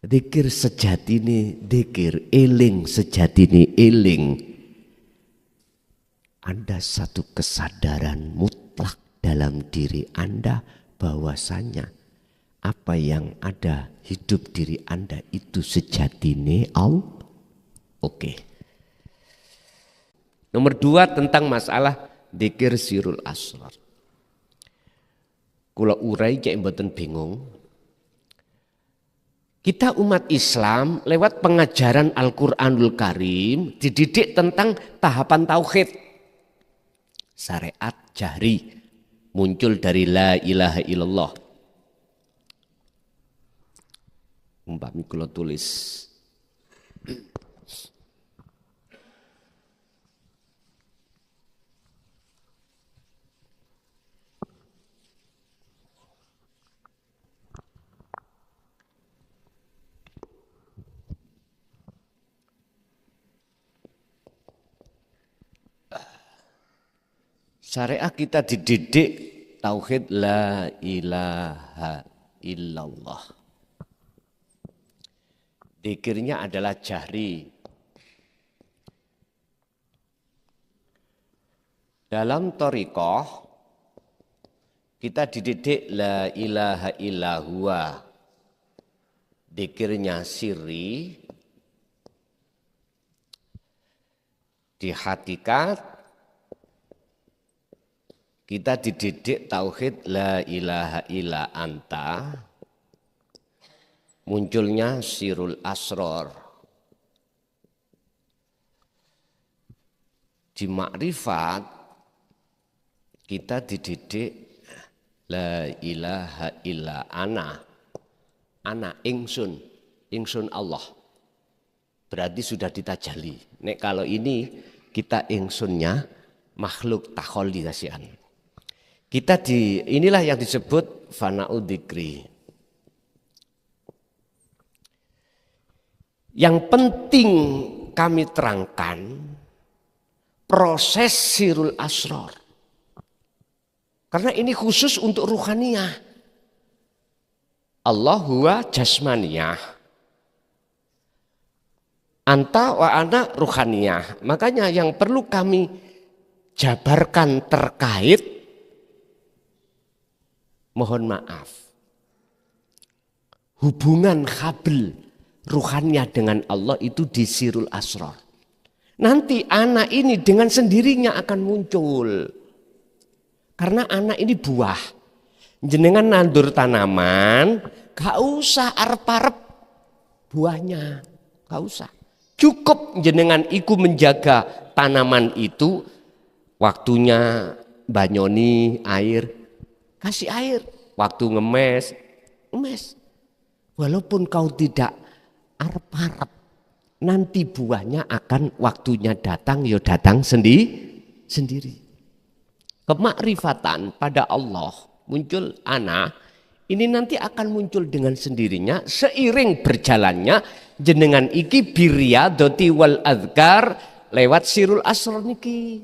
Zikir sejatine zikir, eling sejatine eling. Anda satu kesadaran mutlak dalam diri Anda bahwasanya apa yang ada hidup diri Anda itu sejatine Allah. Oke. Nomor 2 tentang masalah zikir sirul asrar. Kula urai cek mboten bingung. Kita umat Islam lewat pengajaran Al-Qur'anul Karim dididik tentang tahapan tauhid. Syariat jahri muncul dari la ilaha illallah. Umpami kula tulis. Syariat kita dididik tauhid la ilaha illallah. Dzikirnya adalah jahri. Dalam thariqah kita dididik la ilaha illallah. Dzikirnya sirri. Di hakikat kita dididik tauhid la ilaha illa anta, munculnya sirul asror. Di makrifat kita dididik la ilaha illa ana ingsun, ingsun Allah. Berarti sudah ditajali. Nek kalau ini kita ingsunnya makhluk takholli kasihan. Kita inilah yang disebut fana'u dzikri. Yang penting kami terangkan proses sirul asror. Karena ini khusus untuk ruhaniyah. Allah huwa jasmaniyah. Anta wa ana ruhaniyah. Makanya yang perlu kami jabarkan terkait, mohon maaf, hubungan kabel ruhannya dengan Allah itu di sirul asrar. Nanti anak ini dengan sendirinya akan muncul. Karena anak ini buah. Jenengan nandur tanaman, gak usah arep-arep buahnya, gak usah. Cukup jenengan iku menjaga tanaman itu, waktunya banyoni air, kasih air, waktu ngemes. Walaupun kau tidak arep-arep, nanti buahnya akan waktunya datang, ya datang sendiri. Kemakrifatan pada Allah muncul ana, ini nanti akan muncul dengan sendirinya seiring berjalannya jenengan iki biriyadati wal azkar lewat sirul asrar niki.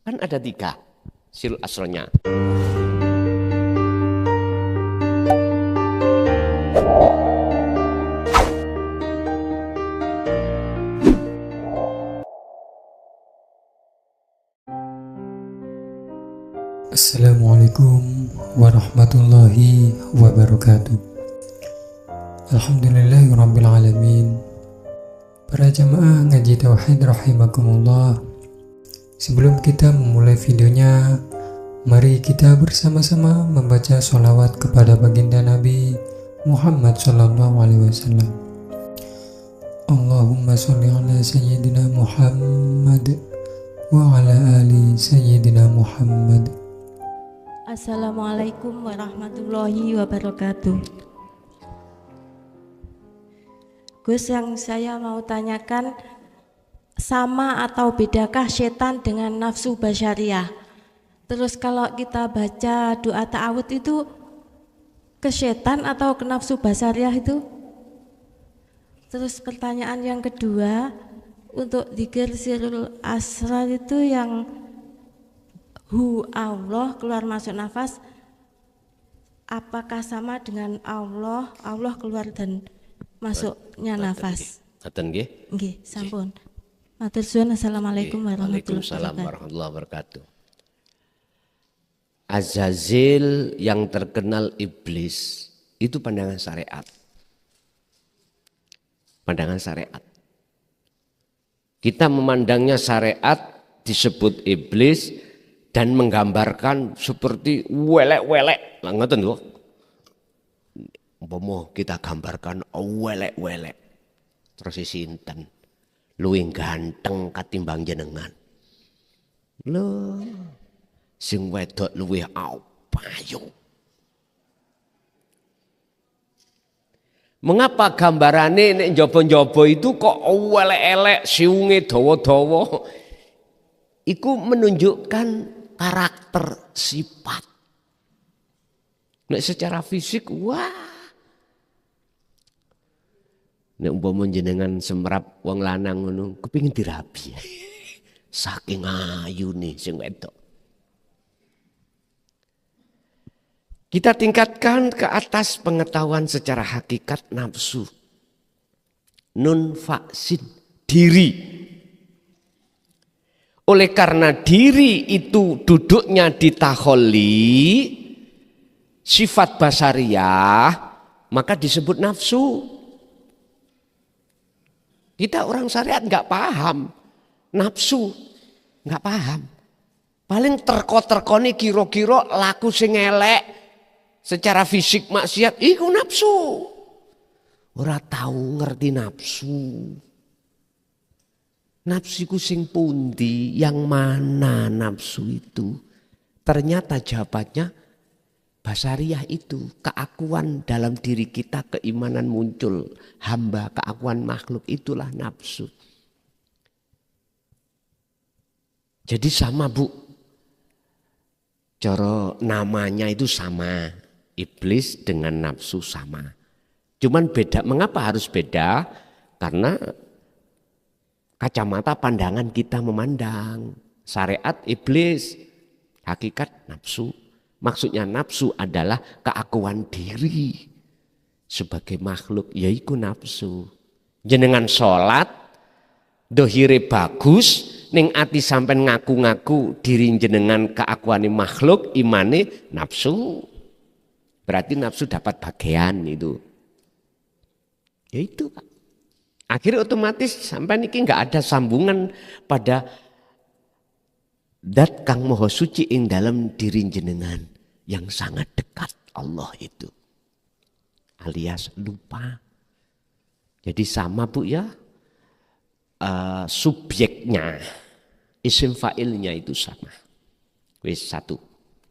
Kan ada 3 sirul asrarnya. Assalamualaikum warahmatullahi wabarakatuh. Alhamdulillahirabbil alamin. Para jamaah ngaji tauhid rahimakumullah. Sebelum kita memulai videonya, mari kita bersama-sama membaca sholawat kepada baginda Nabi Muhammad sallallahu alaihi wasallam. Allahumma sholli ala sayyidina Muhammad wa ala ali sayyidina Muhammad. Assalamualaikum warahmatullahi wabarakatuh. Gus, yang saya mau tanyakan, sama atau bedakah setan dengan nafsu basyariah? Terus kalau kita baca doa ta'awud itu ke setan atau ke nafsu basyariah itu? Terus pertanyaan yang kedua, untuk dzikir sirul asrar itu yang hu Allah keluar masuk nafas, apakah sama dengan Allah keluar dan masuknya nafas. Ngoten nggih. Nggih, sampun. Matur suwun. Assalamualaikum warahmatullahi Waalaikumsalam wabarakatuh. warahmatullahi wabarakatuh. Azazil yang terkenal iblis itu pandangan syariat. Pandangan syariat. Kita memandangnya syariat disebut iblis dan menggambarkan seperti welek-welek. Lah ngoten lho. Umpama kita gambarkan welek-welek. Terus sinten luwih ganteng katimbang jenengan. Lho, sing wedok luwih payu. Mengapa gambarane nek njaba-njaba itu kok elek-elek, siunge dawa-dawa? Iku menunjukkan karakter sifat. Nek secara fisik, wah. Nek umpama jenengan semrap wong lanang ngono, kepengin dirabi. Saking ayune sing wedok. Kita tingkatkan ke atas pengetahuan secara hakikat nafsu. Nun faksin, diri. Oleh karena diri itu duduknya di taholli, sifat basariyah, maka disebut nafsu. Kita orang syariat nggak paham nafsu, nggak paham. Paling terko-terkoni kira-kira laku sing elek secara fisik maksiat, iku nafsu. Ora tahu ngerti nafsu. Nafsu iku sing pundi, yang mana nafsu itu? Ternyata jawabannya basariyah itu, keakuan dalam diri kita, keimanan muncul, hamba, keakuan makhluk, itulah nafsu. Jadi sama Bu, cara namanya itu sama, iblis dengan nafsu sama. Cuman beda, mengapa harus beda? Karena kacamata pandangan kita memandang. Syariat iblis, hakikat nafsu. Maksudnya nafsu adalah keakuan diri sebagai makhluk, yaitu nafsu. Jenengan sholat, dohire bagus, ning ati sampean ngaku-ngaku diri jenengan keakuane makhluk, imane nafsu. Berarti nafsu dapat bagian itu. Ya itu Pak. Akhirnya otomatis sampai niki nggak ada sambungan pada zat kang moho suci ing dalam diri jenengan yang sangat dekat Allah itu. Alias lupa. Jadi sama Bu ya, subjeknya, isim fa'ilnya itu sama. Wis satu.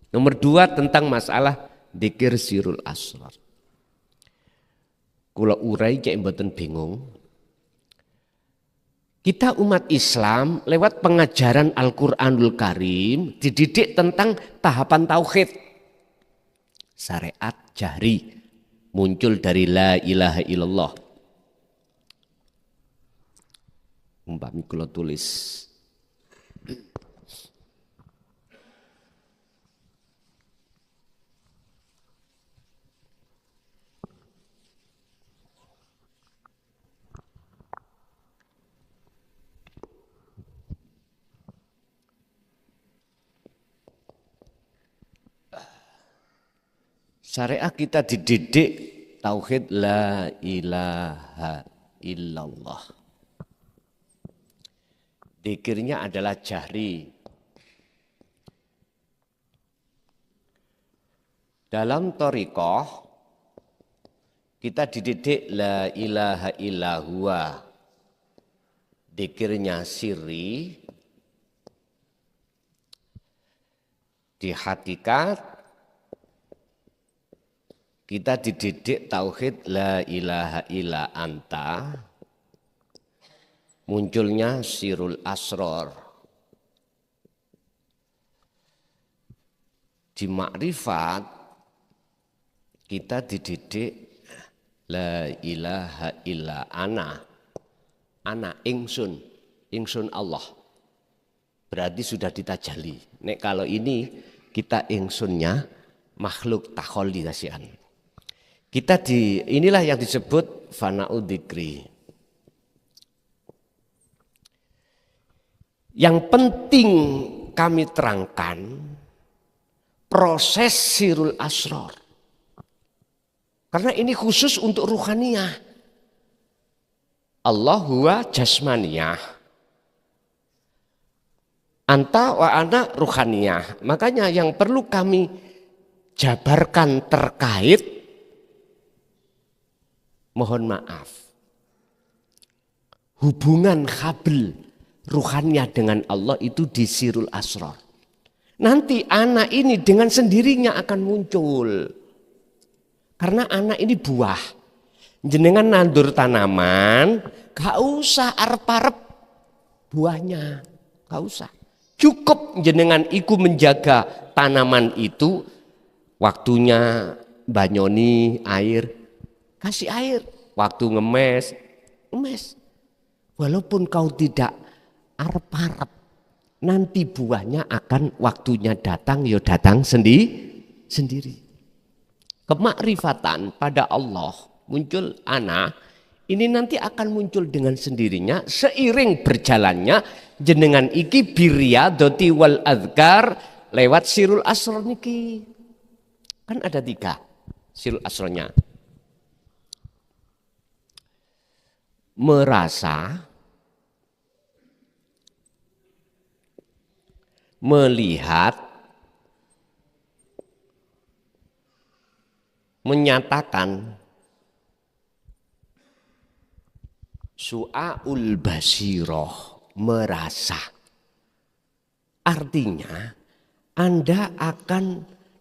Nomor dua tentang masalah dzikir sirul asrar. Kula urai cek mboten bingung. Kita umat Islam lewat pengajaran Al-Quranul Karim dididik tentang tahapan tauhid. Syariat jahri muncul dari la ilaha illallah. Umpami kula tulis. Syariat kita dididik tauhid la ilaha illallah. Dzikirnya adalah jahri. Dalam thariqah kita dididik la ilaha illallah. Dzikirnya sirri. Di hakikat kita dididik tauhid la ilaha illa anta, munculnya sirul asror. Di makrifat kita dididik la ilaha illa ana ingsun, ingsun Allah. Berarti sudah ditajali. Nek kalau ini kita ingsunnya makhluk takholli kasihan. Kita inilah yang disebut fana'u dzikri. Yang penting kami terangkan proses sirul asrar. Karena ini khusus untuk ruhaniyah. Allah huwa jasmaniyah. Anta wa ana ruhaniyah. Makanya yang perlu kami jabarkan terkait, mohon maaf, hubungan khabl ruhaniyah dengan Allah itu di sirul asrar. Nanti anak ini dengan sendirinya akan muncul. Karena anak ini buah. Jenengan nandur tanaman, gak usah arep-arep buahnya, gak usah. Cukup jenengan iku menjaga tanaman itu, waktunya banyoni air, kasih air. Waktu ngemes, ngemes. Walaupun kau tidak arep-arep, nanti buahnya akan waktunya datang, ya datang sendiri. Kemakrifatan pada Allah muncul anak, ini nanti akan muncul dengan sendirinya seiring berjalannya jenengan iki biriyadati wal adzkar lewat sirul asrar niki. Kan ada 3 sirul asrarnya. Merasa, melihat, menyatakan, su'aul basiroh, merasa. Artinya Anda akan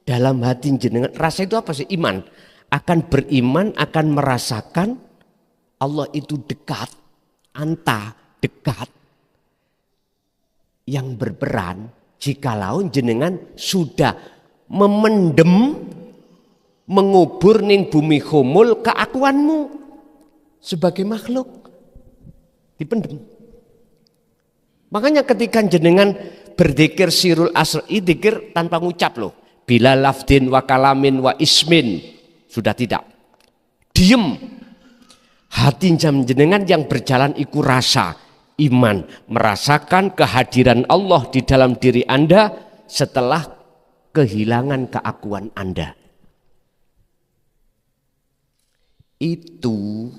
dalam hati jenengan, rasa itu apa sih? Iman. Akan beriman, akan merasakan Allah itu dekat, anta dekat. Yang berperan jikalau jenengan sudah memendem, mengubur ning bumi humul keakuanmu sebagai makhluk. Dipendem. Makanya ketika jenengan berzikir sirul asr, dzikir tanpa ngucap loh. Bila lafdin wa kalamin wa ismin, sudah tidak. Diem. Hati jenengan yang berjalan iku rasa, iman, merasakan kehadiran Allah di dalam diri Anda setelah kehilangan keakuan Anda. Itu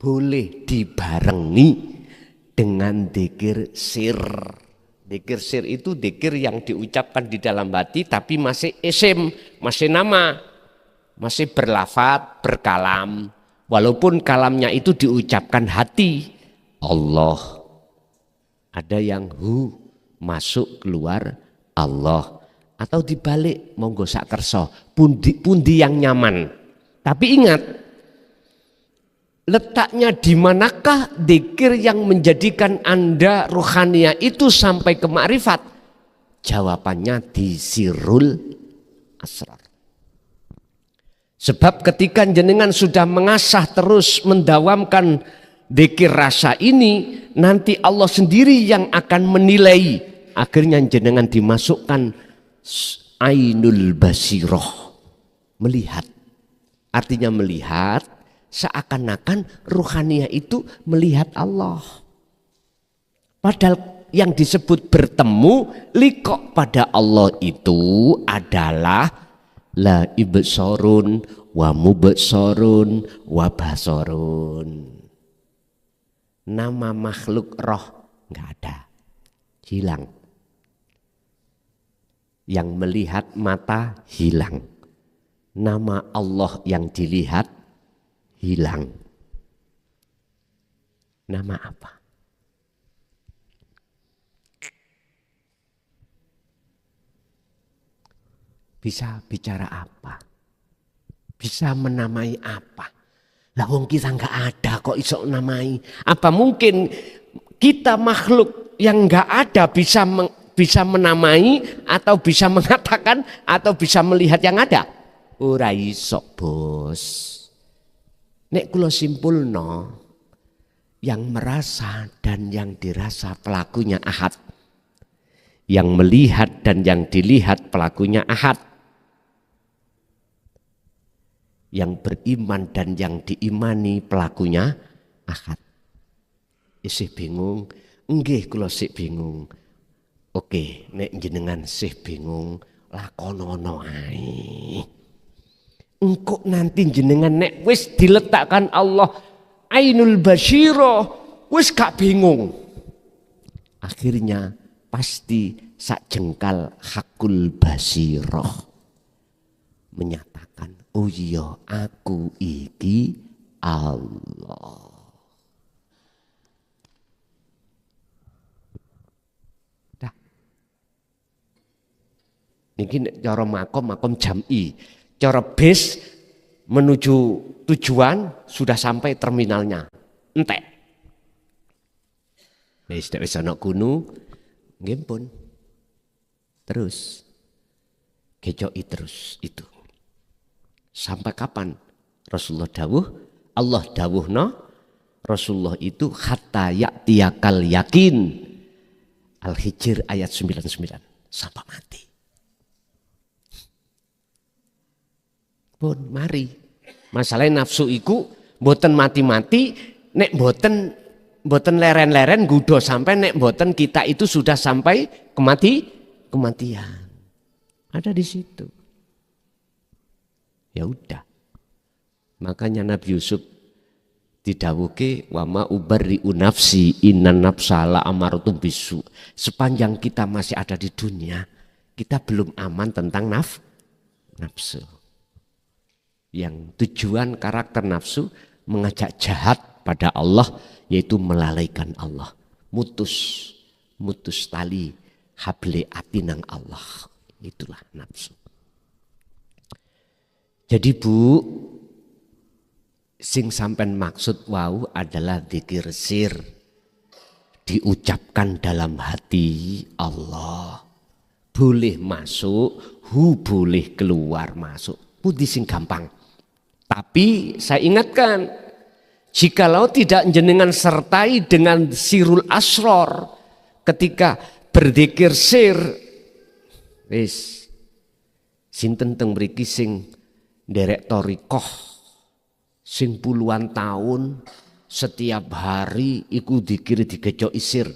boleh dibarengi dengan dzikir sir. Dzikir sir itu dzikir yang diucapkan di dalam hati tapi masih isim, masih nama, masih berlafaz, berkalam. Walaupun kalamnya itu diucapkan hati. Allah. Ada yang hu, masuk keluar Allah. Atau dibalik, monggo sak kersa, pundi yang nyaman. Tapi ingat, letaknya di manakah dzikir yang menjadikan Anda ruhaniyah itu sampai ke makrifat? Jawabannya di sirul asrar. Sebab ketika jenengan sudah mengasah terus mendawamkan dzikir rasa ini, nanti Allah sendiri yang akan menilai. Akhirnya jenengan dimasukkan ainul basiroh, melihat. Artinya melihat, seakan-akan ruhaniyah itu melihat Allah. Padahal yang disebut bertemu liqo pada Allah itu adalah la ibsorun wa mubsorun wa basorun. Nama makhluk roh nggak ada, hilang. Yang melihat mata hilang. Nama Allah yang dilihat hilang. Nama apa? Bisa bicara apa? Bisa menamai apa? Lah wong kita nggak ada kok iso namai. Apa mungkin kita makhluk yang nggak ada bisa menamai atau bisa mengatakan atau bisa melihat yang ada? Ora iso, Bos. Nek kula simpulno, yang merasa dan yang dirasa pelakunya ahad. Yang melihat dan yang dilihat pelakunya ahad. yang beriman dan yang diimani pelakunya ahad. Isih bingung? Nggih kula sik bingung. Oke, nek jenengan sih bingung, lakonono ae. Engko nanti jenengan nek wis diletakkan Allah ainul basyirah, wis gak bingung. Akhirnya pasti sak jengkal hakul basyirah menyatakan, oh iya aku iki Allah. Ini cara makom jam'i, cara bis menuju tujuan sudah sampai terminalnya, entek. Wis nek wis ana gunung, nggih pun. Terus gejoki terus itu. Sampai kapan? Rasulullah dawuh, Allah dawuhna, Rasulullah itu hatta ya'tiyakal yakin. Al-Hijr ayat 99 sampai mati. Pun mari. Masalahnya nafsu iku mboten mati-mati, nek mboten leren-leren gudo sampai nek mboten kita itu sudah sampai kematian. Ada di situ. Ya udah. Makanya Nabi Yusuf didawuke wa ma ubarri'u nafsi innan nafsa la amaratun bisu. Sepanjang kita masih ada di dunia, kita belum aman tentang nafsu. Yang tujuan karakter nafsu mengajak jahat pada Allah, yaitu melalaikan Allah, mutus tali hable atinang Allah. Itulah nafsu. Jadi Bu, sing sampean maksud wau adalah dzikir sir, diucapkan dalam hati Allah, boleh masuk, boleh keluar masuk, putih sing gampang. Tapi saya ingatkan, jikalau tidak jenengan sertai dengan sirul asror ketika berzikir sir, wis sinten teng mriki sing nderek thariqah sing puluhan tahun setiap hari iku dzikir digejoki sir.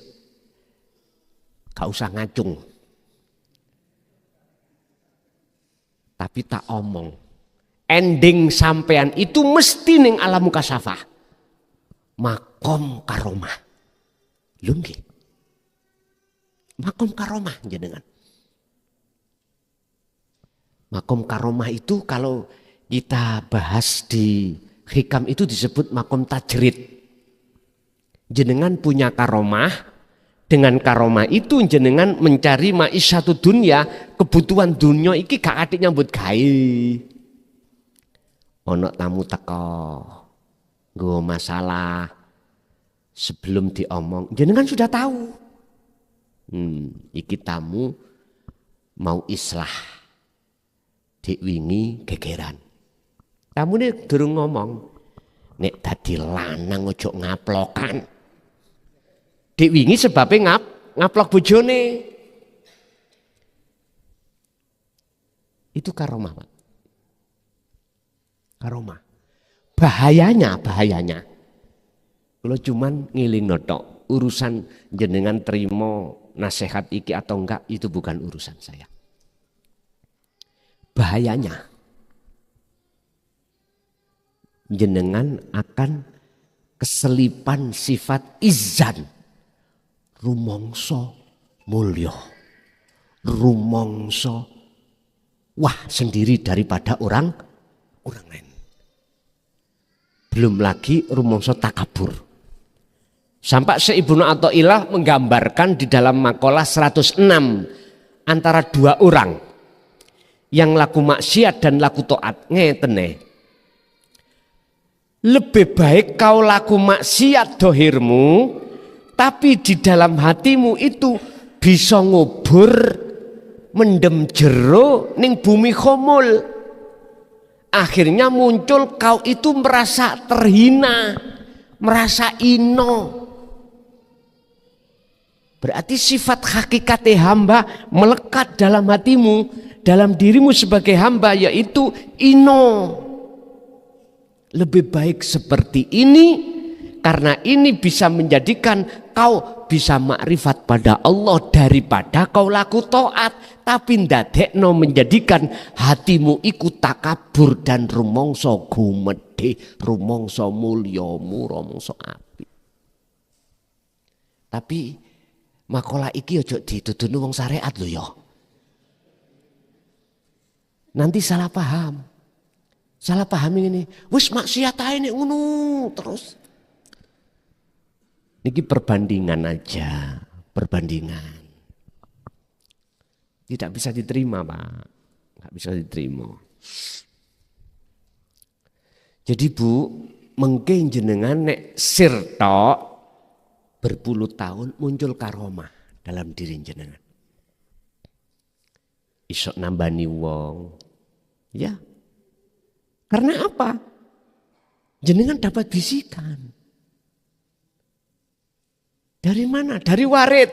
Gak usah ngacung. Tapi tak omong. Ending sampean itu mesti ning alam mukasyafah. Makom karomah. Lho nggih. Makom karomah jenengan. Makom karomah itu kalau kita bahas di hikam itu disebut makom tajrid. Jenengan punya karomah, dengan karomah itu jenengan mencari ma'isyatu dunya, kebutuhan dunia iki gak atik nyambut gawe. Ono tamu teko, nggo masalah, sebelum diomong, jenengan sudah tahu. Iki tamu mau islah, diwingi gegeran. Tamu ini durung ngomong, nek dadi lanang ojo ngaplokan. Diwingi sebabnya ngaplok bojone. Itu karomah, Pak. Karomah. Bahayanya. Kalau cuman ngiling notok, urusan jenengan terima nasihat iki atau enggak itu bukan urusan saya. Bahayanya jenengan akan keselipan sifat izan, rumongso mulya, rumongso wah sendiri daripada orang lain. Belum lagi rumongso takabur. Sampai Ibnu Athaillah menggambarkan di dalam makalah 106 antara dua orang yang laku maksiat dan laku taat. Ngetene. Lebih baik kau laku maksiat dohirmu, tapi di dalam hatimu itu bisa ngubur mendem jero ning bumi khomul. Akhirnya muncul kau itu merasa terhina, merasa ino. Berarti sifat hakikat hamba melekat dalam hatimu, dalam dirimu sebagai hamba, yaitu ino. lebih baik seperti ini, karena ini bisa menjadikan kau bisa makrifat pada Allah daripada kau laku taat, tapi ndadekno menjadikan hatimu ikut takabur dan rumangsa gumedhe, rumangsa mulyamu, rumangsa apik. Tapi makalah iki aja dituduni wong syariat lho ya. Nanti salah paham. Salah paham ini. Wis maksiat ae nek ngono terus. Niki perbandingan aja, perbandingan. Tidak bisa diterima, Pak. Enggak bisa diterima. Jadi Bu, mengke jenengan nek sirta berpuluh tahun muncul karomah dalam diri jenengan. Isok nambani wong. Ya. Karena apa? Jenengan dapat bisikan. Dari mana? Dari warid.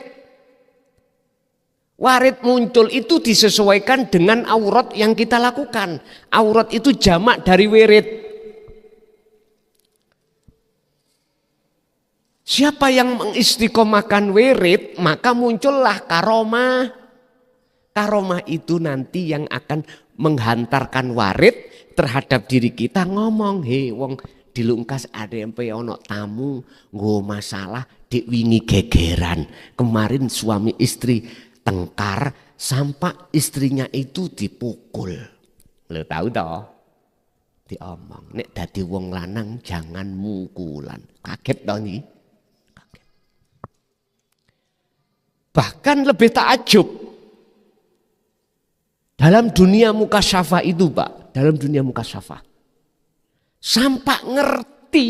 Warid muncul itu disesuaikan dengan aurat yang kita lakukan. Aurat itu jamak dari wirid. Siapa yang mengistiqomahkan wirid, maka muncullah karomah. Karomah itu nanti yang akan menghantarkan warid terhadap diri kita, ngomong, "Hei wong dilungkas ada yang ono tamu nggo masalah dik wingi gegeran. Kemarin suami istri tengkar sampai istrinya itu dipukul." Lo tahu toh? Diomong, nek dadi wong lanang jangan mukulan. Kaget toh nih? Kaget. Bahkan lebih takjub. Dalam dunia mukasyafah itu, Pak, dalam dunia mukasyafah, sampai ngerti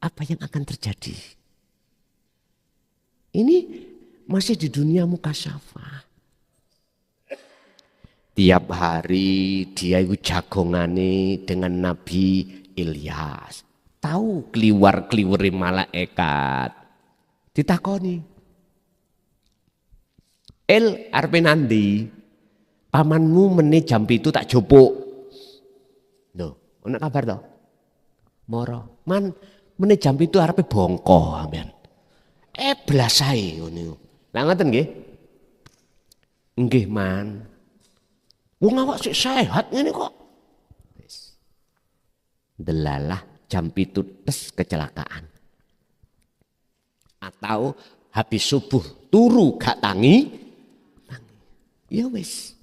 apa yang akan terjadi. Ini masih di dunia mukasyafah. Tiap hari dia itu jagongane dengan Nabi Ilyas. Tahu kliwar-kliwere malaikat. Ditakoni, arep nandi? Pamanmu meni jam itu tak jupuk. Loh, ana kabar toh? Moro. Man, meni jam itu arepe bongko sampean. Blas ae ngono. Lah ngoten nggih? Nggih, Man. Wong awak sik sehat ngene kok. Wis. Delalah jam itu tes kecelakaan. Atau habis subuh turu gak tangi. Ya wis.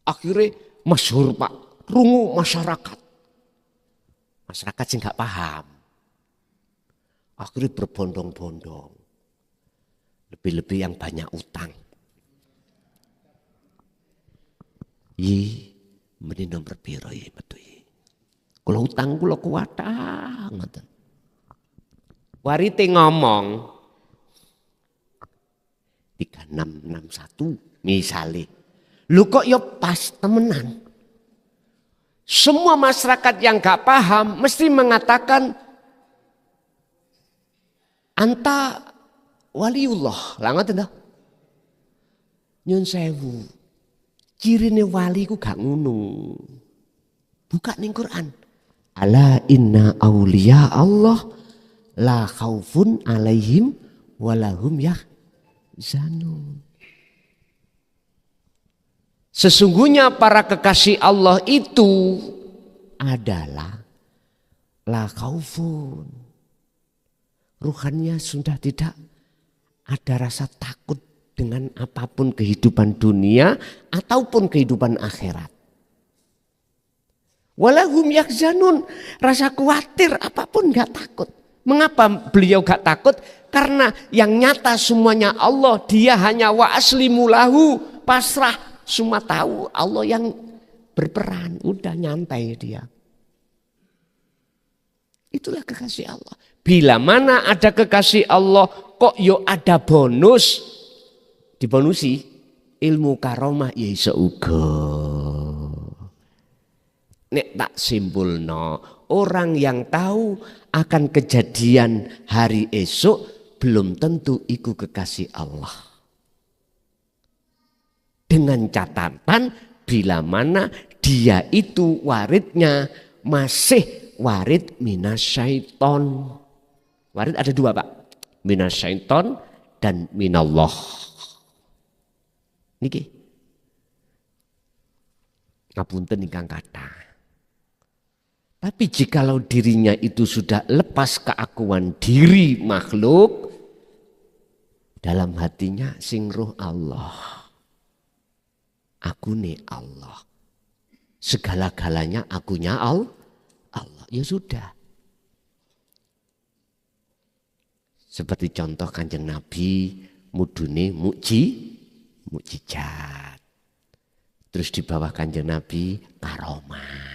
Akhirnya masyhur Pak, rungu masyarakat. Masyarakat sih gak paham. Akhirnya berbondong-bondong. Lebih-lebih yang banyak utang. Meni nomor piro metu. Kalau utang kula kuwatah ngoten. Warite ngomong 3661 misalnya. Lu kok ya pas temenan. Semua masyarakat yang gak paham mesti mengatakan anta waliullah. Lah ngoten to. Nyun sewu. Cirine wali ku gak ngono. Buka ning Quran. Ala inna auliya Allah la khaufun alaihim walahum yahzanun. Sesungguhnya para kekasih Allah itu adalah la khaufun. Ruhannya sudah tidak ada rasa takut dengan apapun kehidupan dunia ataupun kehidupan akhirat. Walahum yahzanun, rasa khawatir apapun gak takut. Mengapa beliau gak takut? Karena yang nyata semuanya Allah, dia hanya wa aslimu lahu, pasrah. Semua tahu Allah yang berperan, udah nyantai dia. Itulah kekasih Allah. Bila mana ada kekasih Allah, kok yo ada bonus, dibonusi ilmu karomah ya iso uga. Nek tak simpulno, orang yang tahu akan kejadian hari esok belum tentu iku kekasih Allah. Dengan catatan bila mana dia itu waridnya masih warid minasyaiton. Warid ada dua Pak, minasyaiton dan minallah. Niki ngapunten ingkang kathah. Tapi jikalau dirinya itu sudah lepas keakuan diri makhluk, dalam hatinya sing roh Allah, aku nih Allah, segala-galanya akunya Allah, ya sudah. Seperti contoh Kanjeng Nabi mudune mukjizat. Terus di bawah Kanjeng Nabi karomah.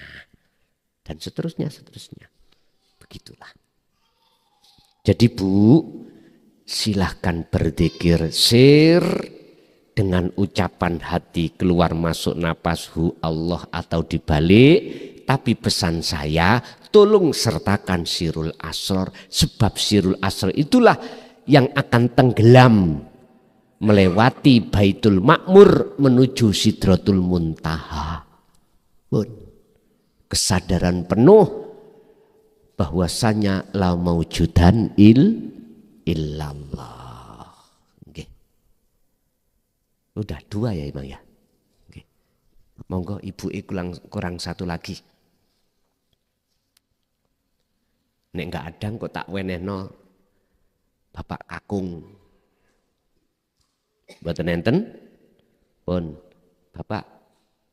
Dan seterusnya. Begitulah. Jadi Bu, silahkan berzikir sir dengan ucapan hati keluar masuk napas hu Allah atau dibalik. Tapi pesan saya, tolong sertakan sirul asror, sebab sirul asror itulah yang akan tenggelam melewati Baitul Ma'mur menuju Sidratul Muntaha. Kesadaran penuh bahwasanya la maujudan illallah. Nggih. Udah dua ya Imam ya. Nggih. Monggo ibu kurang satu lagi. Nek enggak ada kok tak wenehno Bapak Kakung. Mboten enten? Pun Bapak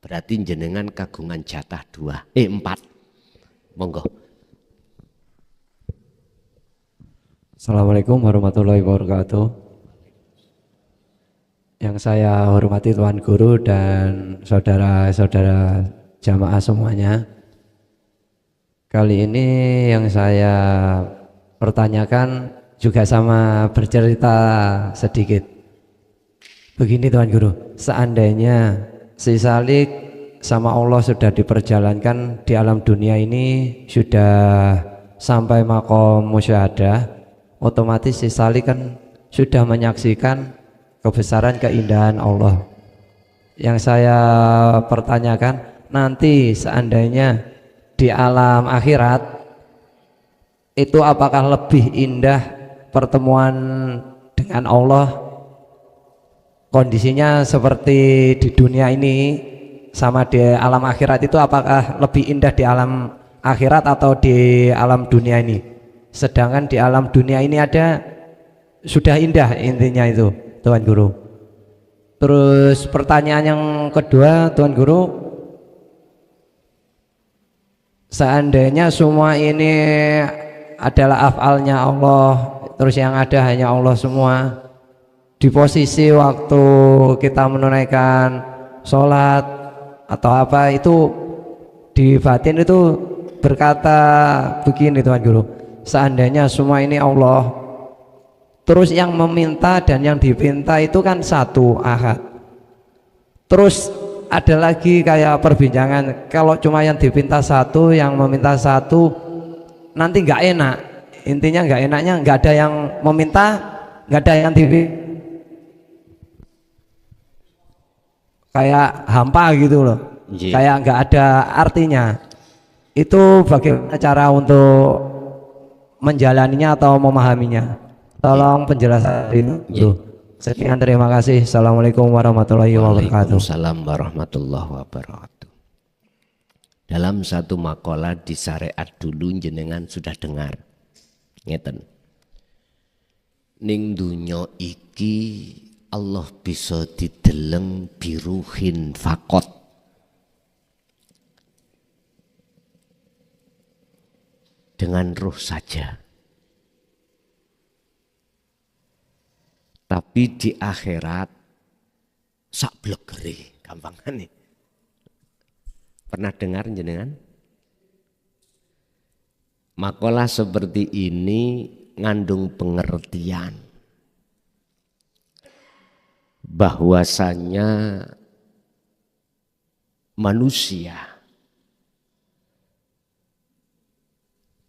berarti jenengan kagungan jatah 4. Monggo. Assalamualaikum warahmatullahi wabarakatuh. Yang saya hormati Tuan Guru dan saudara-saudara jamaah semuanya. Kali ini yang saya pertanyakan juga sama bercerita sedikit. Begini Tuan Guru, seandainya si Salik sama Allah sudah diperjalankan di alam dunia ini, sudah sampai makom musyahadah, otomatis si Salik kan sudah menyaksikan kebesaran keindahan Allah. Yang saya pertanyakan, nanti seandainya di alam akhirat itu apakah lebih indah pertemuan dengan Allah, kondisinya seperti di dunia ini sama di alam akhirat itu, apakah lebih indah di alam akhirat atau di alam dunia ini? Sedangkan di alam dunia ini ada sudah indah, intinya itu Tuan Guru. Terus pertanyaan yang kedua Tuan Guru, seandainya semua ini adalah afalnya Allah, terus yang ada hanya Allah semua, di posisi waktu kita menunaikan sholat atau apa itu di batin itu berkata begini Tuan Guru, seandainya semua ini Allah, terus yang meminta dan yang dipinta itu kan satu, ahad. Terus ada lagi kayak perbincangan, kalau cuma yang dipinta satu, yang meminta satu, nanti nggak enak. Intinya nggak enaknya nggak ada yang meminta, nggak ada yang dipinta, kayak hampa gitu loh, kayak nggak ada artinya. Itu bagaimana cara untuk menjalaninya atau memahaminya? Tolong penjelasan ini. Sekian, terima kasih. Assalamualaikum warahmatullahi wabarakatuh. Waalaikumsalam warahmatullahi wabarakatuh. Dalam satu makalah di syariat dulu jenengan sudah dengar, ngeten. Ning dunya iki Allah bisa dideleng biruhin fakot. Dengan ruh saja. Tapi di akhirat sak blegere, gampangan nih. Pernah dengar jenengan? Makalah seperti ini ngandung pengertian bahwasanya manusia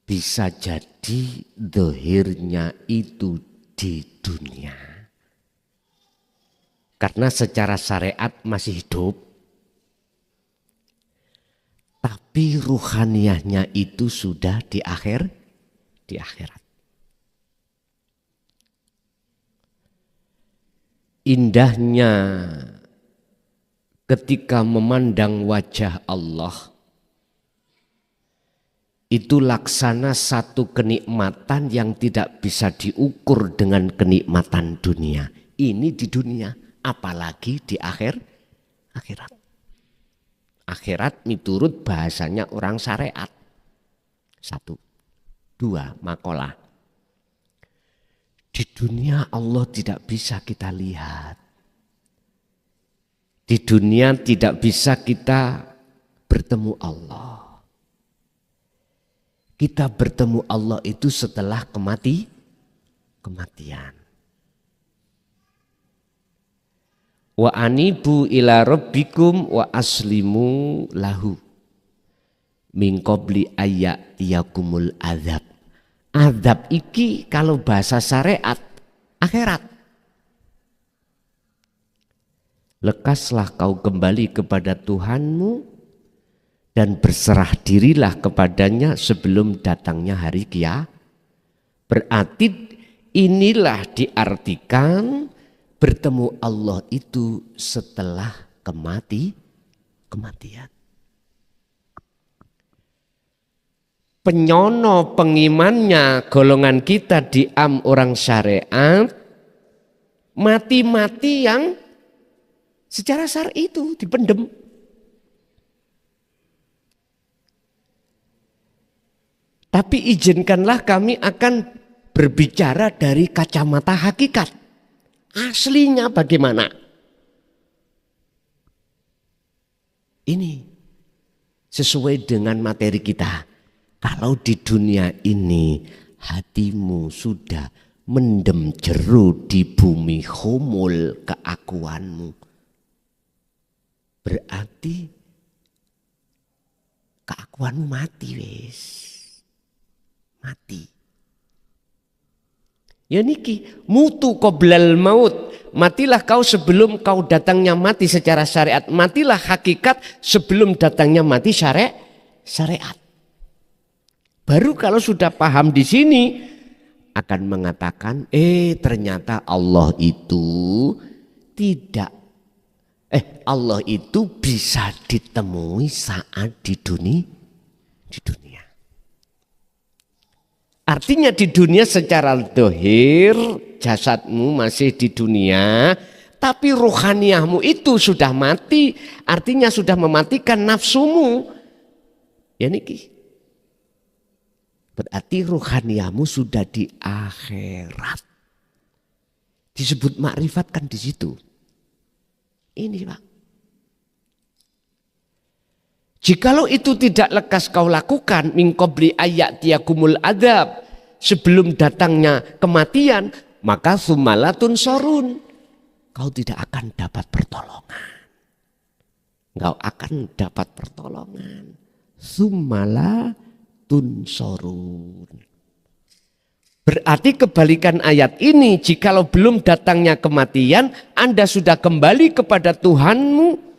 bisa jadi dohirnya itu di dunia karena secara syariat masih hidup, Tapi ruhaniyahnya itu sudah di akhirat. Indahnya ketika memandang wajah Allah itu laksana satu kenikmatan yang tidak bisa diukur dengan kenikmatan dunia. Ini di dunia, apalagi di akhirat. Akhirat miturut bahasanya orang syariat. 1, 2, makalah. Di dunia Allah tidak bisa kita lihat. Di dunia tidak bisa kita bertemu Allah. Kita bertemu Allah itu setelah kematian. Wa anibu ila rabbikum wa aslimu lahu min qabli ayyatiyakumul azab. Azab iki kalau bahasa syariat akhirat. Lekaslah kau kembali kepada Tuhanmu dan berserah dirilah kepadanya sebelum datangnya hari kiamat. Berarti inilah diartikan bertemu Allah itu setelah kematian. Penyono pengimannya golongan kita orang syariat mati yang secara syar'i itu dipendem. Tapi izinkanlah kami akan berbicara dari kacamata hakikat. Aslinya bagaimana? Ini sesuai dengan materi kita. Kalau di dunia ini hatimu sudah mendem jeru di bumi humul keakuanmu, berarti keakuanmu mati wis. Mati. Ya niki mutu qoblal maut, matilah kau sebelum kau datangnya mati secara syariat, matilah hakikat sebelum datangnya mati syariat. Baru kalau sudah paham di sini akan mengatakan ternyata Allah itu Allah itu bisa ditemui saat di dunia. Artinya di dunia secara dohir jasadmu masih di dunia, tapi rohaniyahmu itu sudah mati, artinya sudah mematikan nafsumu. Ya niki. Berarti rohaniyahmu sudah di akhirat. Disebut makrifat kan di situ. Ini Pak. Jikalau itu tidak lekas kau lakukan min qabli ayyatiyakumul adzab, sebelum datangnya kematian, maka sumalatun sorun, kau tidak akan dapat pertolongan. Kau akan dapat pertolongan. Sumalatun sorun. Berarti kebalikan ayat ini, jikalau belum datangnya kematian, Anda sudah kembali kepada Tuhanmu,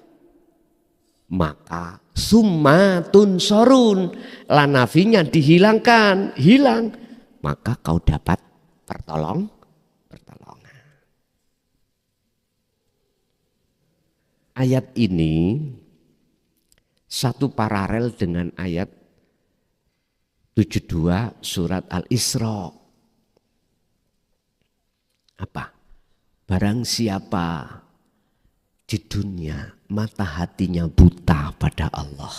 maka summatun sorun, lanafinya dihilangkan, hilang, maka kau dapat pertolongan. Ayat ini satu paralel dengan ayat 72 surat Al-Isra. Apa? Barang siapa di dunia mata hatinya buta pada Allah.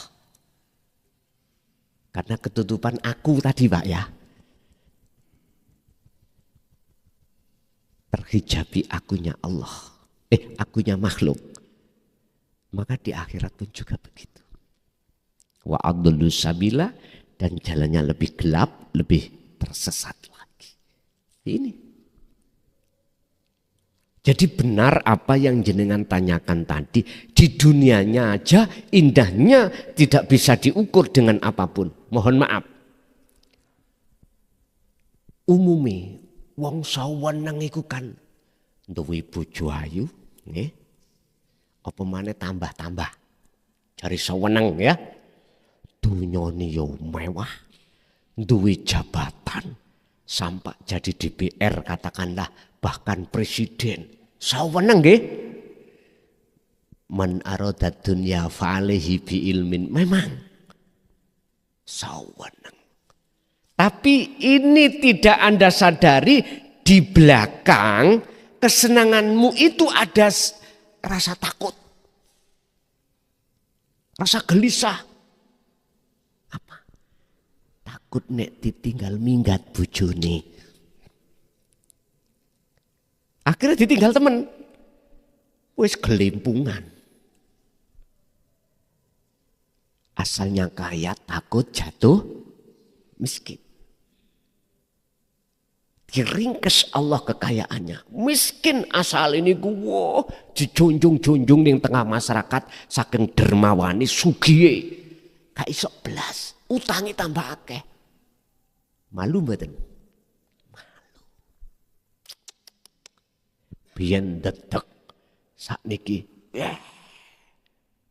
Karena ketutupan aku tadi Pak ya. Terhijabi akunya Allah. Akunya makhluk. Maka di akhirat pun juga begitu. Wa adullu sabila, dan jalannya lebih gelap, lebih tersesat lagi. Ini. Jadi benar apa yang jenengan tanyakan tadi, di dunianya aja indahnya tidak bisa diukur dengan apapun. Mohon maaf. Umumi wong saweneng iku kan duwe bojo ayu, nggih. Apa maneh tambah-tambah. Cari saweneng ya. dunyane yo mewah, duwe jabatan, sampai jadi DPR katakanlah, bahkan presiden. Saweneng nggih. Man arada dunya fa'alaihi bi ilmin. Memang saweneng. Tapi ini tidak Anda sadari, di belakang kesenanganmu itu ada rasa takut. Rasa gelisah. Apa? Takut nek ditinggal minggat bojone. Akhirnya ditinggal temen. Wis gelimpungan. Asalnya kaya, takut jatuh miskin. Diringkes Allah kekayaannya. Miskin asal ini gua dijunjung-junjung di tengah masyarakat saking dermawani sugihe. Gak iso blas, utangi tambah akeh. Malu mboten? Malu. Biyen dedek sakniki.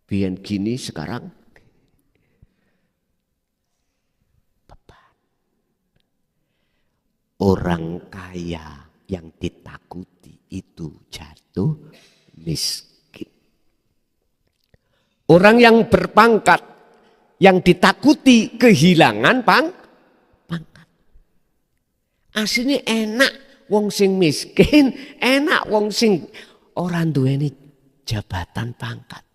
Biyen gini sekarang orang kaya yang ditakuti itu jatuh miskin. Orang yang berpangkat yang ditakuti kehilangan pangkat. Aslinya enak wong sing miskin, enak wong sing orang duweni jabatan pangkat.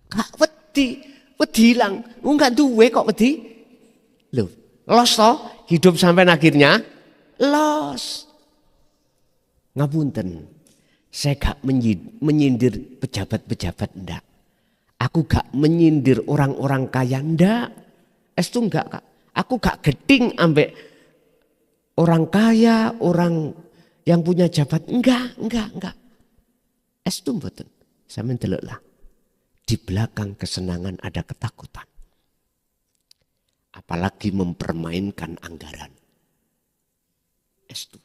Gak wedi hilang, enggak duwe kok wedi. Loh, los toh hidup sampai akhirnya los. Ngapunten, saya gak menyindir pejabat-pejabat ndak. Aku gak menyindir orang-orang kaya ndak. Estu enggak Kak. Aku gak geding ambek orang kaya, orang yang punya jabat. Enggak. Estu mboten. Sampeyan deloklah. Di belakang kesenangan ada ketakutan. Apalagi mempermainkan anggaran. Estu.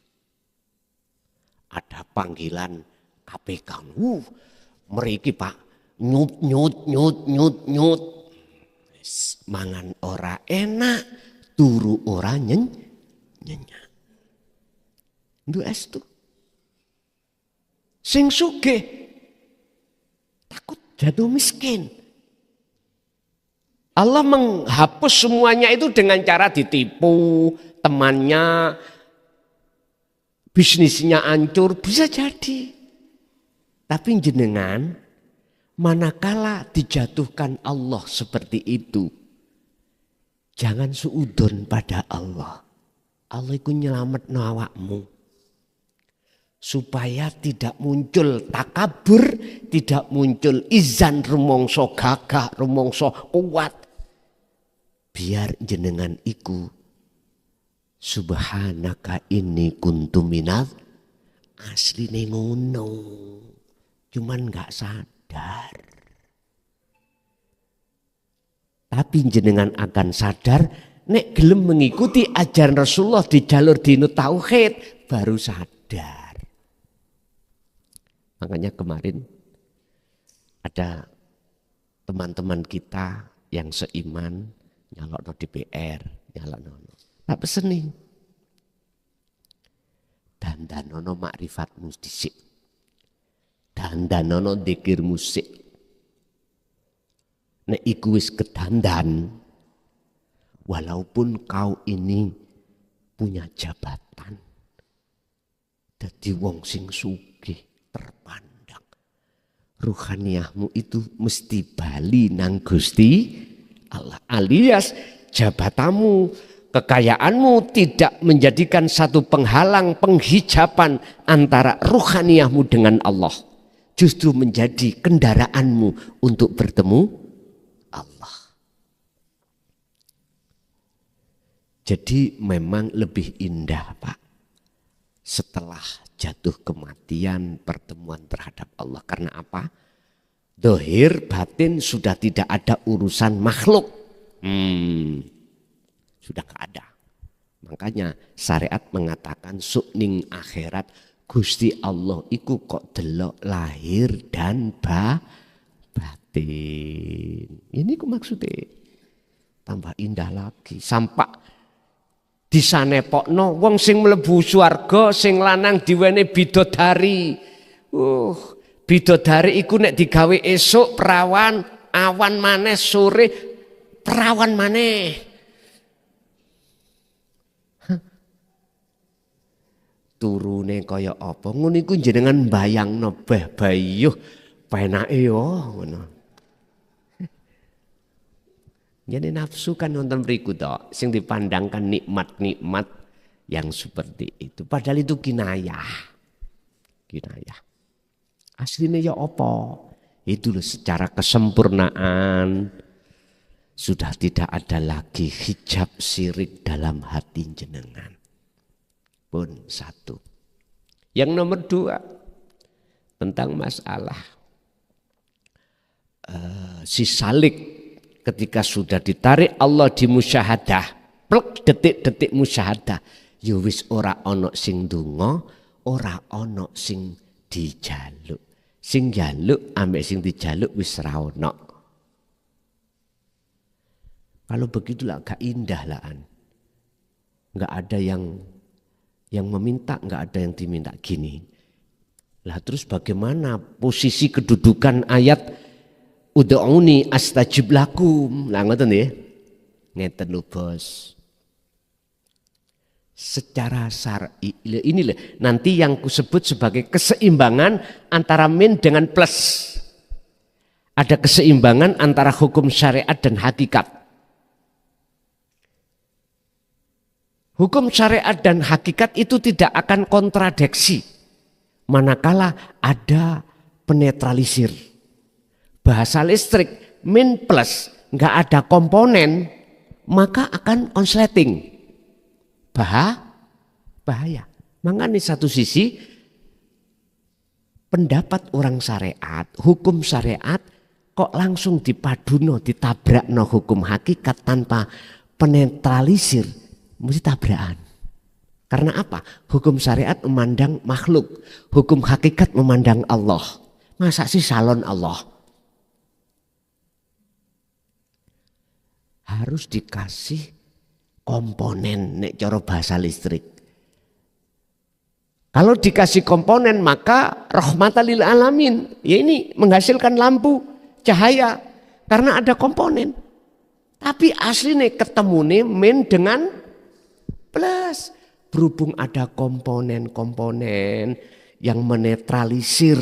Ada panggilan KPK. Meriki Pak, nyut. Mangan ora enak, turu ora nyenyak. Ndu estu. Sing sugih takut jatuh miskin. Allah menghapus semuanya itu dengan cara ditipu, temannya bisnisnya hancur, bisa jadi. Tapi jenengan manakala dijatuhkan Allah seperti itu, jangan suudon pada Allah. Allah itu nyelamet awakmu. Supaya tidak muncul takabur, tidak muncul izan rumongso gagah, rumongso kuat. Biar jenengan iku subhanaka inni kuntu minadz asline ngono. Cuman gak sadar. Tapi jenengan akan sadar nek gelem mengikuti ajaran Rasulullah di jalur dinu tauhid baru sadar. Makanya kemarin ada teman-teman kita yang seiman nyalokno DPR, nyalokno. Tak peseni. Dandanono makrifatmu dhisik. Dandanono dzikir musik. Nek iku wis kedandan, walaupun kau ini punya jabatan, dadi wong sing sugih terpandang, ruhaniyahmu itu mesti bali nang Gusti Allah, alias jabatanmu, kekayaanmu tidak menjadikan satu penghalang, penghijaban antara ruhaniyahmu dengan Allah. Justru menjadi kendaraanmu untuk bertemu Allah. Jadi memang lebih indah Pak, setelah jatuh kematian pertemuan terhadap Allah. Karena apa? Dohir batin sudah tidak ada urusan makhluk. Sudah gak ada. Makanya syariat mengatakan sukning akhirat Gusti Allah iku kok delok lahir dan batin. Ini ku maksudnya. tambah indah lagi. Sampai disanepokno wong sing mlebu swarga sing lanang diwene bidodari. Bidodari iku nek digawe esuk perawan, awan maneh sore perawan maneh. Turune kaya apa? Ngono iku jenengan bayangno bayuh penake yo ngono. Jadi nafsu kan nonton mriku tok sing dipandangkan nikmat-nikmat yang seperti itu. Padahal itu kinayah. Kinayah. Aslinya ya apa? Itu loh secara kesempurnaan sudah tidak ada lagi hijab syirik dalam hati jenengan. Pun satu. Yang nomor dua tentang masalah si salik. Ketika sudah ditarik Allah di musyahadah, plek detik-detik musyahadah, ya wis ora ono sing ndonga, ora ono sing dijaluk. Sing jaluk ambek sing dijaluk wis ra ono. Kalau begitulah gak indah lah. Enggak ada yang meminta, enggak ada yang diminta gini. Lah terus bagaimana posisi kedudukan ayat Ud'uni astajib lakum. Lah ngoten nggih. Ngeten lho Bos. Secara syar'i ini loh, nanti yang kusebut sebagai keseimbangan antara min dengan plus. Ada keseimbangan antara hukum syariat dan hakikat. Hukum syariat dan hakikat itu tidak akan kontradiksi manakala ada penetralisir. Bahasa listrik min plus nggak ada komponen maka akan konsleting bahaya. Makanya satu sisi pendapat orang syariat, hukum syariat kok langsung dipaduno, ditabrakno hukum hakikat tanpa penetralisir, mesti tabrakan. Karena apa? Hukum syariat memandang makhluk, hukum hakikat memandang Allah. Masa sih salon Allah? Harus dikasih komponen nek cara bahasa listrik. Kalau dikasih komponen maka rahmatan lil alamin. Ya ini menghasilkan lampu, cahaya karena ada komponen. Tapi aslinya ketemune min dengan plus. Berhubung ada komponen-komponen yang menetralisir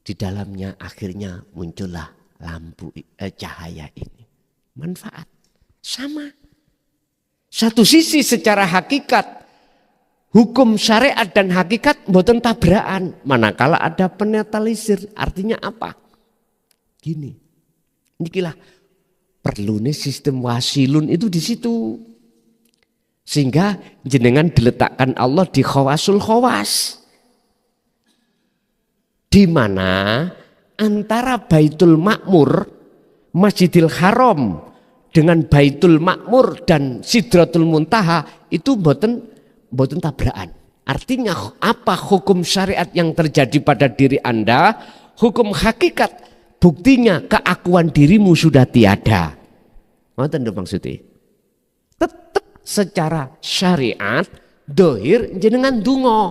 di dalamnya akhirnya muncullah lampu cahaya ini. Manfaat sama. Satu sisi secara hakikat hukum syariat dan hakikat mboten tabrakan manakala ada penetralisir. Artinya apa? Gini. Nikilah perlunya sistem wasilun itu di situ. Sehingga jenengan diletakkan Allah di khawasul khawas. Di mana antara Baitul Ma'mur Masjidil Haram dengan Baitul Ma'mur dan Sidratul Muntaha itu mboten tabrakan. Artinya apa hukum syariat yang terjadi pada diri Anda, hukum hakikat buktinya keakuan dirimu sudah tiada. Ngoten lho maksudnya. Tetap secara syariat dohir jenengan dungo.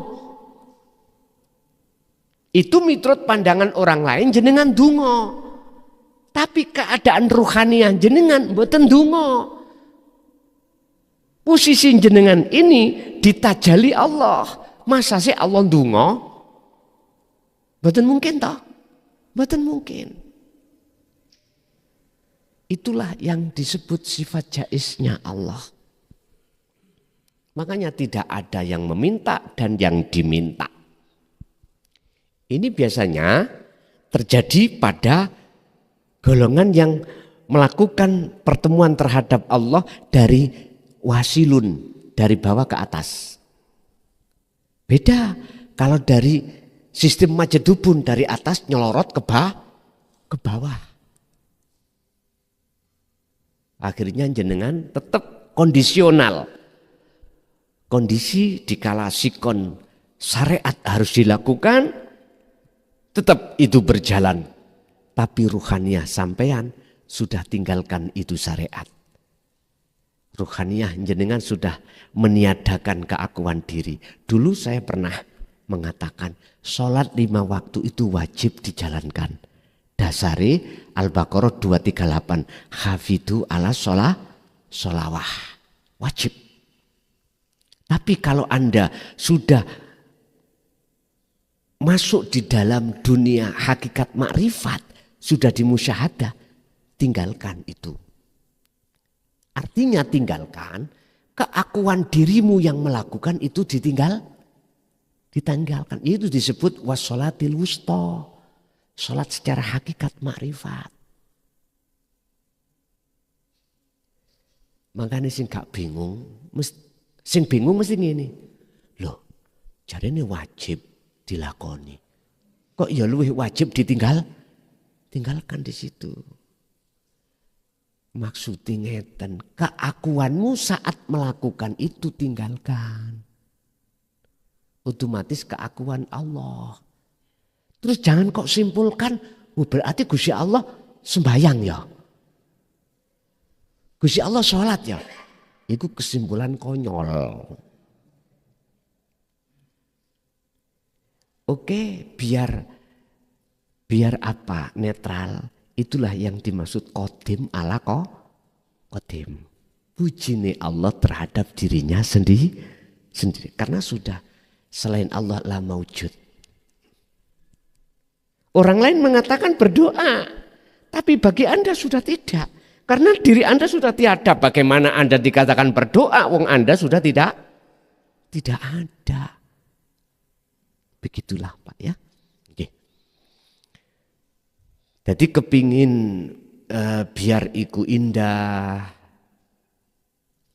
Itu miturut pandangan orang lain jenengan dungo. Tapi keadaan ruhaniah jenengan mboten donga. Posisi jenengan ini ditajali Allah. Masa sih Allah donga? Mboten mungkin toh? Mboten mungkin. Itulah yang disebut sifat jaiznya Allah. Makanya tidak ada yang meminta dan yang diminta. Ini biasanya terjadi pada golongan yang melakukan pertemuan terhadap Allah dari wasilun, dari bawah ke atas. Beda kalau dari sistem majedubun, dari atas nyelorot ke bawah. Akhirnya jenengan tetap kondisional. Kondisi dikala sikon syariat harus dilakukan, tetap itu berjalan. Tapi ruhaniah sampean sudah tinggalkan itu syariat. Ruhaniyah jenengan sudah meniadakan keakuan diri. Dulu saya pernah mengatakan sholat 5 waktu itu wajib dijalankan. Dasari Al-Baqarah 238 hafidu ala sholawah wajib. Tapi kalau Anda sudah masuk di dalam dunia hakikat makrifat, sudah dimusyahadah, tinggalkan itu. Artinya tinggalkan, keakuan dirimu yang melakukan itu ditanggalkan. Itu disebut wassolatil wusta. Sholat secara hakikat makrifat. Makanya sing gak bingung, sing bingung mesti ngene. Loh, jarene wajib dilakoni. Kok ya luwih wajib tinggalkan di situ. Maksudnya ngeten, keakuanmu saat melakukan itu tinggalkan. Otomatis keakuan Allah. Terus jangan kok simpulkan, berarti Gusti Allah sembahyang ya. Gusti Allah sholat ya. Itu kesimpulan konyol. Oke, biar apa? Netral. Itulah yang dimaksud qadim ala qadim. Puji Allah terhadap dirinya sendiri. Karena sudah selain Allah la maujud. Orang lain mengatakan berdoa. Tapi bagi Anda sudah tidak. Karena diri Anda sudah tiada. Bagaimana Anda dikatakan berdoa? Wong Anda sudah tidak ada. Begitulah Pak ya. Jadi kepingin biar iku indah,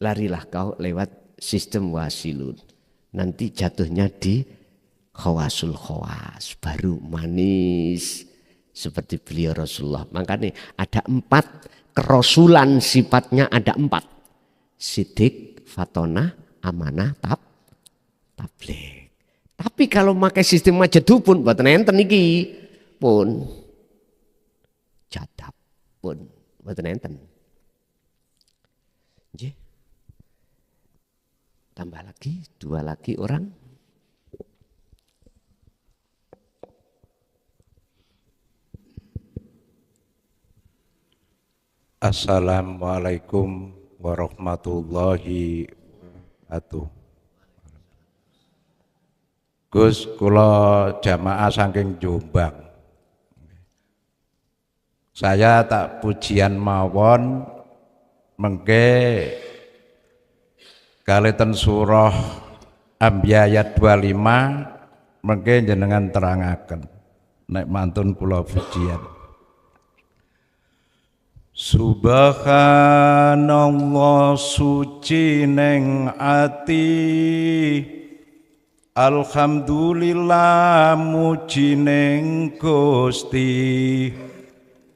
larilah kau lewat sistem wasilun. Nanti jatuhnya di khawasul khawas, baru manis seperti beliau Rasulullah. Makanya ada 4 kerasulan, sifatnya ada 4. Sidik, fatona, amanah, tabligh. Tapi kalau pakai sistem majedu pun buat nenten iki pun jadab pun mboten enten. Nggih. Tambah lagi 2 lagi orang. Assalamualaikum warahmatullahi wabarakatuh. Gus, kula jamaah saking Jombang. Saya tak pujian mawon mengke kaliten surah Anbiya ayat 25 mengke jenengan terangaken nek mantun kula pujian. Subhanallah suci neng ati, alhamdulillah muji neng Gusti.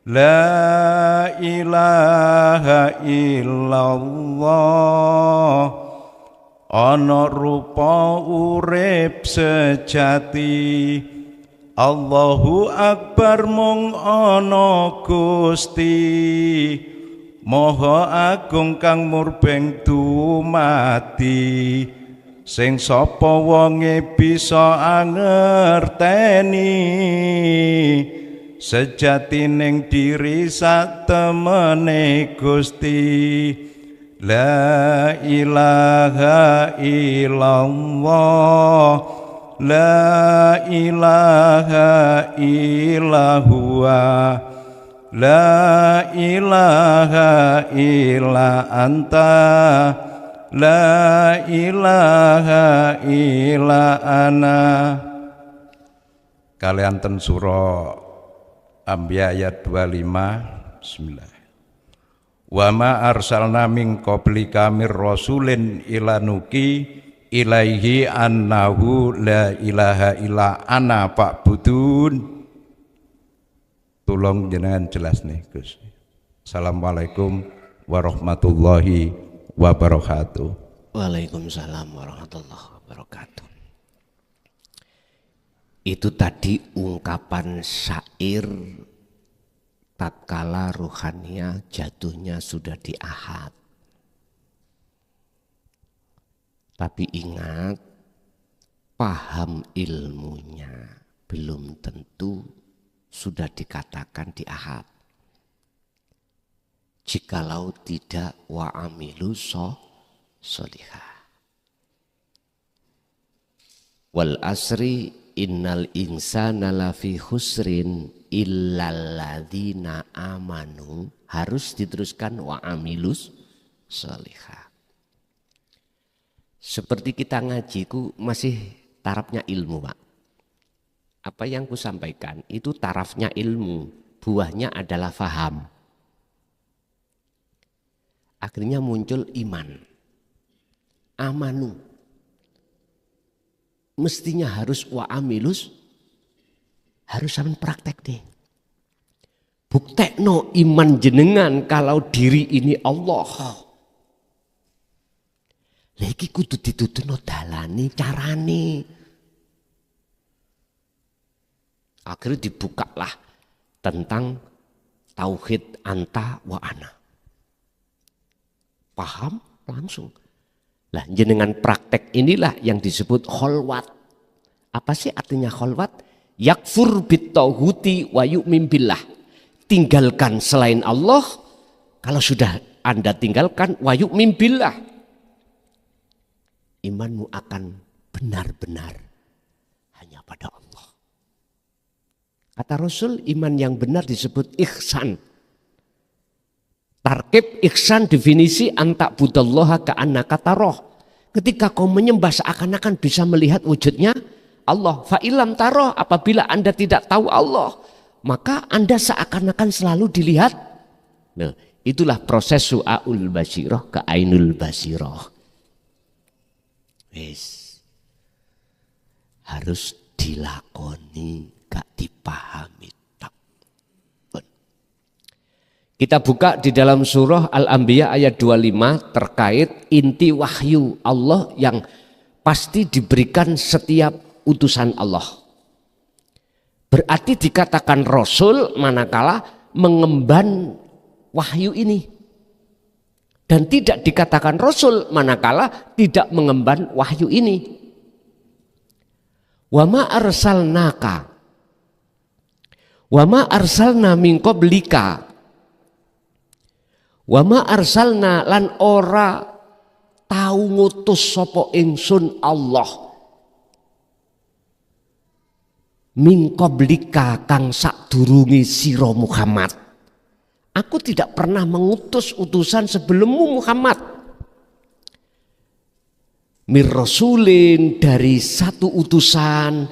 La ilaha illallah, ana rupa urip sejati. Allahu Akbar mung ana Gusti, Maha Agung kang murbeng dumati. Sing sapa wonge bisa angerteni, sejati ning diri satemene Gusti. La ilaha illallah, la ilaha illallah, la ilaha illa anta, la ilaha illa ana. Kalian ten surah Anbiya ayat 25. Bismillah. Wa ma arsalna min qablika mir rasulin ila nuki ilaihi annahu la ilaha illa ana fa'budun. Tolong jenengan jelas nih Gus. Assalamualaikum warahmatullahi wabarakatuh. Waalaikumsalam warahmatullahi wabarakatuh. Itu tadi ungkapan syair tatkala ruhaniyah jatuhnya sudah di ahad. Tapi ingat, paham ilmunya belum tentu sudah dikatakan di ahad. Jikalau tidak wa'amilu sholihah. Wal asri innal insana lafi khusrin illalladzina amanu, harus diteruskan wa'amilus sholihah. Seperti kita ngaji ku masih tarafnya ilmu, Pak. Apa yang ku sampaikan itu tarafnya ilmu, buahnya adalah faham. Akhirnya muncul iman. Amanu. Mestinya harus wa'amilus, harus sampean praktek deh. Buktekno iman jenengan kalau diri ini Allah. Lagi kudu ditutuno dalane carane. Akhirnya dibukalah tentang tauhid anta wa ana. Paham langsung. Lah jenengan praktek inilah yang disebut kholwat. Apa sih artinya kholwat? Yakfur bittauhuti wa yu'min billah. Tinggalkan selain Allah. Kalau sudah Anda tinggalkan wa yu'min billah, imanmu akan benar-benar hanya pada Allah. Kata Rasul, iman yang benar disebut ihsan. Tarkib ihsan definisi antak budallaha ka'annaka taroh. Ketika kau menyembah seakan-akan bisa melihat wujudnya Allah. Fa'ilam taroh, apabila Anda tidak tahu Allah, maka Anda seakan-akan selalu dilihat. Nah, itulah proses su'aul basirah ke ainul basirah. Wis, harus dilakoni, gak dipahami. Kita buka di dalam surah Al-Anbiya ayat 25 terkait inti wahyu Allah yang pasti diberikan setiap utusan Allah. Berarti dikatakan Rasul manakala mengemban wahyu ini. Dan tidak dikatakan Rasul manakala tidak mengemban wahyu ini. Wa ma arsalnaka wa ma arsalna min qablika wa ma arsalna lan ora tau ngutus sapa ingsun Allah min qablika kang sadurunge sira Muhammad. Aku tidak pernah mengutus utusan sebelummu Muhammad. Mir rasulin, dari satu utusan,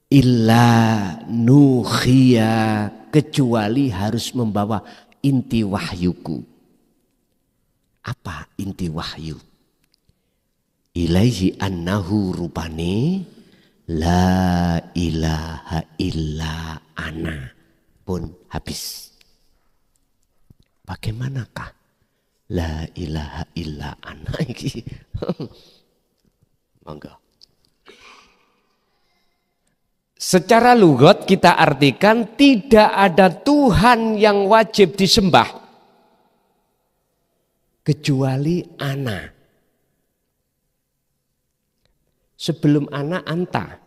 illa nuhiya, kecuali harus membawa inti wahyuku. Apa inti wahyu? Ilaihi annahu rupane la ilaha illa ana. Pun habis. Bagaimanakah la ilaha illa ana iki? Monggo. Secara lugat kita artikan tidak ada Tuhan yang wajib disembah kecuali ana. Sebelum ana anta.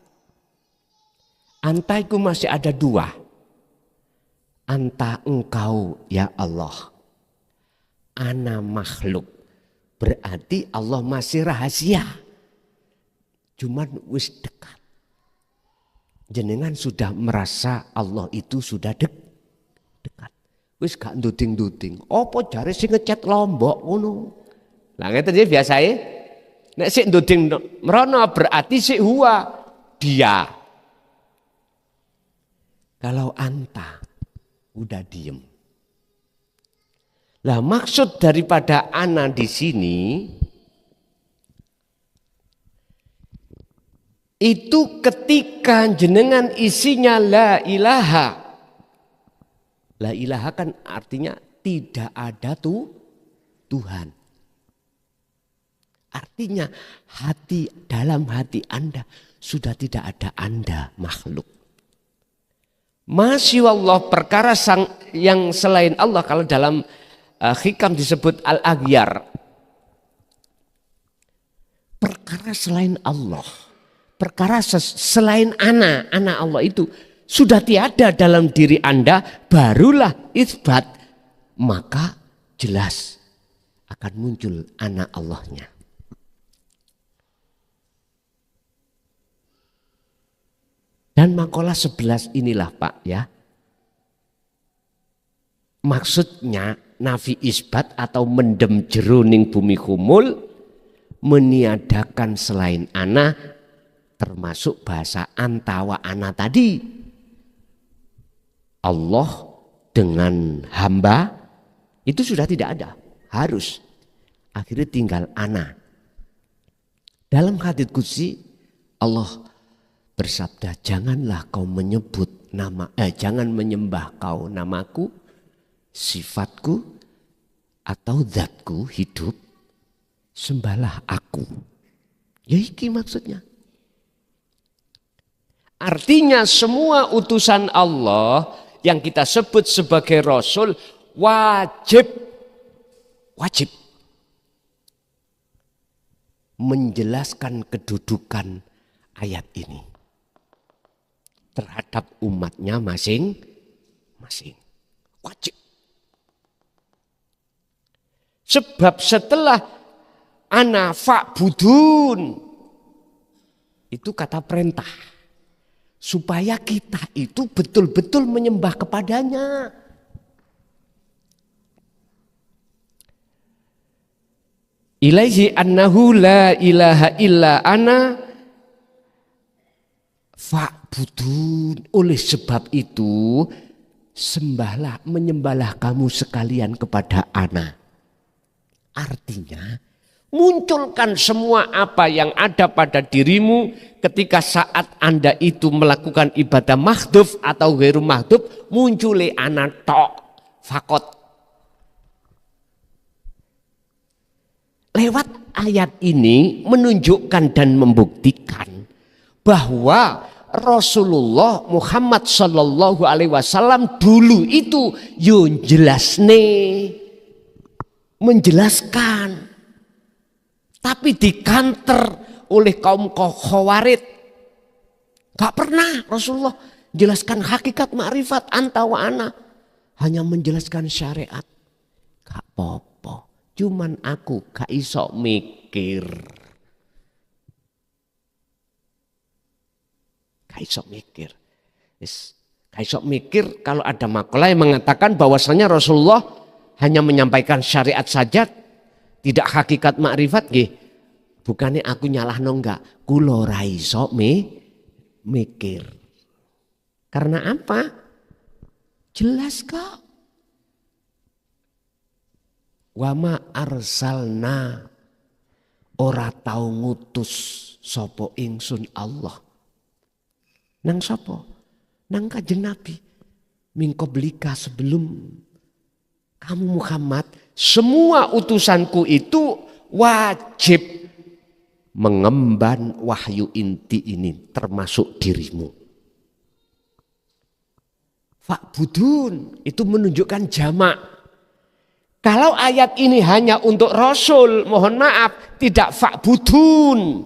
Anta itu masih ada dua. Anta engkau ya Allah. Ana makhluk. Berarti Allah masih rahasia. Cuman wis dekat. Jenengan sudah merasa Allah itu sudah dekat. Wis gak nduding-nduding. Apa jare sing ngechat Lombok ngono. Lah ngeten iki biasae. Nek sik nduding mrono berarti sik huwa dia. Kalau anta udah diem. Lah maksud daripada ana di sini itu ketika jenengan isinya la ilaha. La ilaha kan artinya tidak ada Tuhan. Artinya dalam hati Anda sudah tidak ada Anda makhluk. Masya Allah, perkara yang selain Allah, kalau dalam hikam disebut al-aghyar, perkara selain Allah, perkara selain anak Allah itu sudah tiada dalam diri Anda, barulah isbat, maka jelas akan muncul anak Allahnya. Dan makalah 11 inilah Pak ya. Maksudnya nafi isbat atau mendem jeruning bumi kumul, meniadakan selain ana, termasuk bahasa antawa ana tadi. Allah dengan hamba itu sudah tidak ada, harus. Akhirnya tinggal ana. Dalam hadits qudsi Allah bersabda, janganlah kau menyebut jangan menyembah kau namaku, sifatku, atau zatku hidup, sembahlah aku. Ya iki maksudnya. Artinya semua utusan Allah yang kita sebut sebagai Rasul wajib menjelaskan kedudukan ayat ini terhadap umatnya masing-masing. Wajib. Sebab setelah ana fa'budun, itu kata perintah. Supaya kita itu betul-betul menyembah kepadanya. Ilaihi annahu la ilaha illa ana fa'budun. Oleh sebab itu menyembahlah kamu sekalian kepada ana. Artinya munculkan semua apa yang ada pada dirimu ketika saat Anda itu melakukan ibadah mahdhuf atau ghairu mahdhuf, munculi ana tok fakot. Lewat ayat ini menunjukkan dan membuktikan bahwa Rasulullah Muhammad Sallallahu Alaihi Wasallam dulu itu menjelaskan, tapi dikanter oleh kaum Khawarij. Gak pernah Rasulullah jelaskan hakikat ma'rifat anta wa ana, hanya menjelaskan syariat. Gak apa-apa, cuman aku gak iso mikir. Gak iso mikir. Gak iso mikir kalau ada makalah yang mengatakan bahwasanya Rasulullah hanya menyampaikan syariat saja, tidak hakikat makrifat nggih. Bukannya aku nyalahno enggak, kula ora iso mikir. Karena apa? Jelas kok. Wa ma arsalna, ora tau ngutus sapa ingsun Allah. Nang sapa? Nang Kanjeng Nabi. Mingko belika sebelum kamu Muhammad, semua utusanku itu wajib mengemban wahyu inti ini, termasuk dirimu. Fa'budun itu menunjukkan jamak. Kalau ayat ini hanya untuk Rasul, mohon maaf, tidak fa'budun.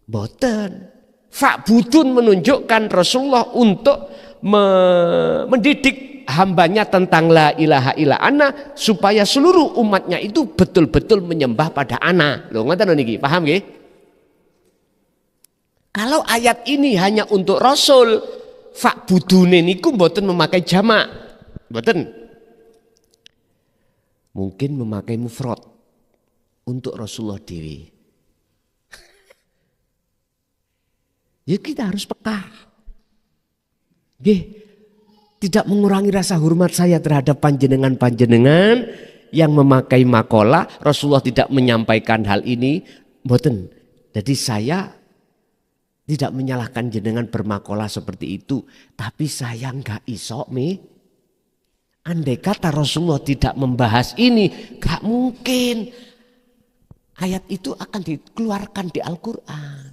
Boten. Fa'budun menunjukkan Rasulullah untuk mendidik hambanya tentang la ilaha illa ana, supaya seluruh umatnya itu betul-betul menyembah pada ana. Loh, ngoten niki, paham nggih? Kalau ayat ini hanya untuk Rasul, fa'budune niku mboten memakai jamak. Mboten. Mungkin memakai mufrad untuk Rasulullah dewi. Ya kita harus peka. Nggih. Tidak mengurangi rasa hormat saya terhadap panjenengan-panjenengan yang memakai makalah. Rasulullah tidak menyampaikan hal ini. Mboten. Jadi saya tidak menyalahkan jenengan bermakalah seperti itu. Tapi saya enggak iso andai kata Rasulullah tidak membahas ini, enggak mungkin ayat itu akan dikeluarkan di Al-Quran.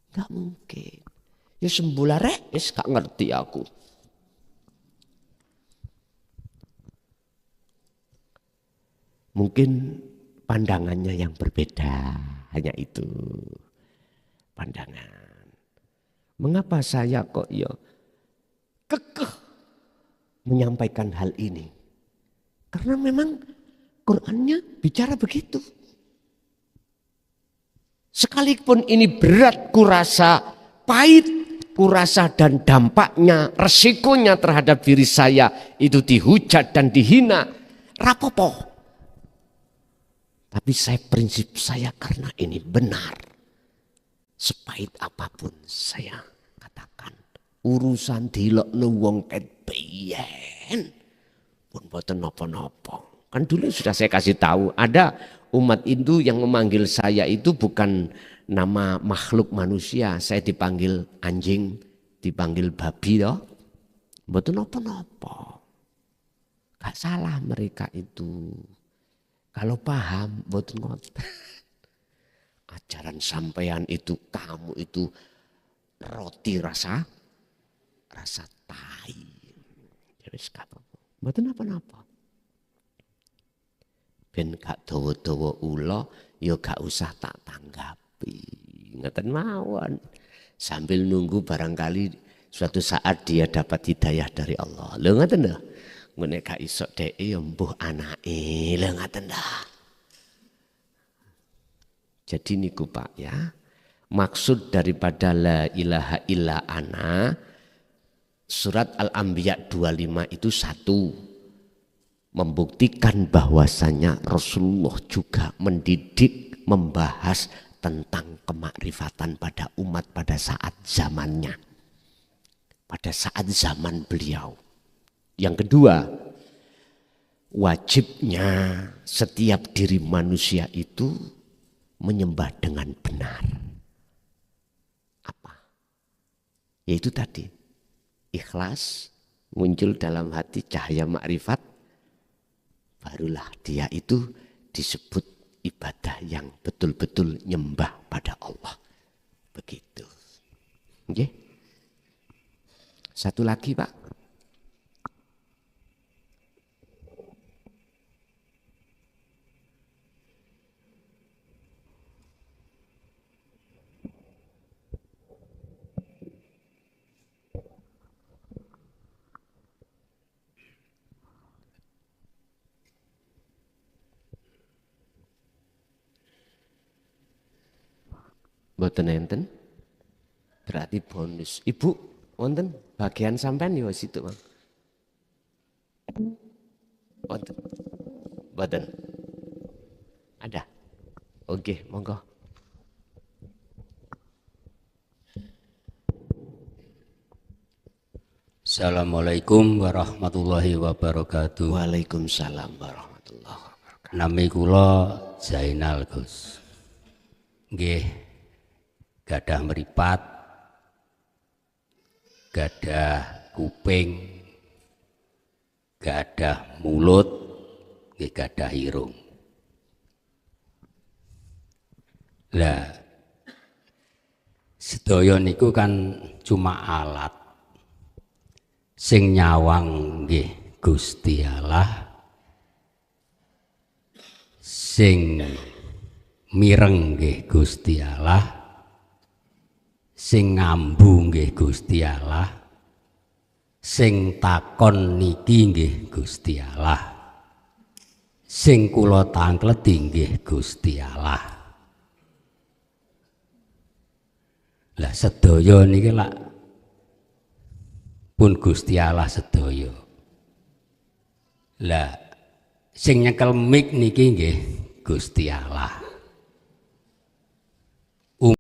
Enggak mungkin. Ya sembulah rek, wis gak ngerti aku. Mungkin pandangannya yang berbeda, hanya itu pandangan. Mengapa saya kok ya kekeh menyampaikan hal ini? Karena memang Qur'annya bicara begitu. Sekalipun ini berat kurasa, pahit kurasa dan dampaknya, resikonya terhadap diri saya itu dihujat dan dihina, rapopo. Tapi prinsip saya karena ini benar. Sepahit apapun saya katakan, urusan dilokno wong ket biyen pun boten napa-napa. Kan dulu sudah saya kasih tahu, ada umat Hindu yang memanggil saya itu bukan nama makhluk manusia. Saya dipanggil anjing, dipanggil babi toh. Boten napa-napa. Gak salah mereka itu. Kalau paham, boten ngoten. Ajaran sampean itu, kamu itu roti rasa tai. Wis gak apa-apa. Boten apa-apa. Ben gak dawa-dawa ula, ya gak usah tak tanggapi. Ngeten mawon. Sambil nunggu barangkali suatu saat dia dapat hidayah dari Allah. Lho ngeten lho. Ngene gak iso dhek ya mbuh anake. Lho ngaten dah. Jadi niku Pak ya. Maksud daripada la ilaha illa ana surat Al-Anbiya 25 itu satu, membuktikan bahwasanya Rasulullah juga mendidik, membahas tentang kemakrifatan pada umat pada saat zamannya. Pada saat zaman beliau. Yang kedua, wajibnya setiap diri manusia itu menyembah dengan benar. Apa? Yaitu tadi, ikhlas muncul dalam hati cahaya makrifat, barulah dia itu disebut ibadah yang betul-betul nyembah pada Allah. Begitu. Oke? Satu lagi Pak. Mboten enten. Berarti bonus. Ibu, wonten bagian sampean ya situ, Bang. Wonten. Mboten. Ada. Oke, monggo. Assalamualaikum warahmatullahi wabarakatuh. Waalaikumsalam warahmatullahi wabarakatuh. Nami kula Zainal Gus. Nggih. Gadah meripat, gadah kuping, gadah mulut, gadah irung. Lah, sedaya niku kan cuma alat. Sing nyawang nggih Gusti Allah. Sing mireng nggih Gusti Allah. Sing ngambu nggih Gusti Allah, sing takon niki nggih Gusti Allah, sing kula tangkleti nggih Gusti Allah. Lah sedaya niki lak pun Gusti Allah sedaya. Lah sing nyekel mik niki nggih Gusti Allah.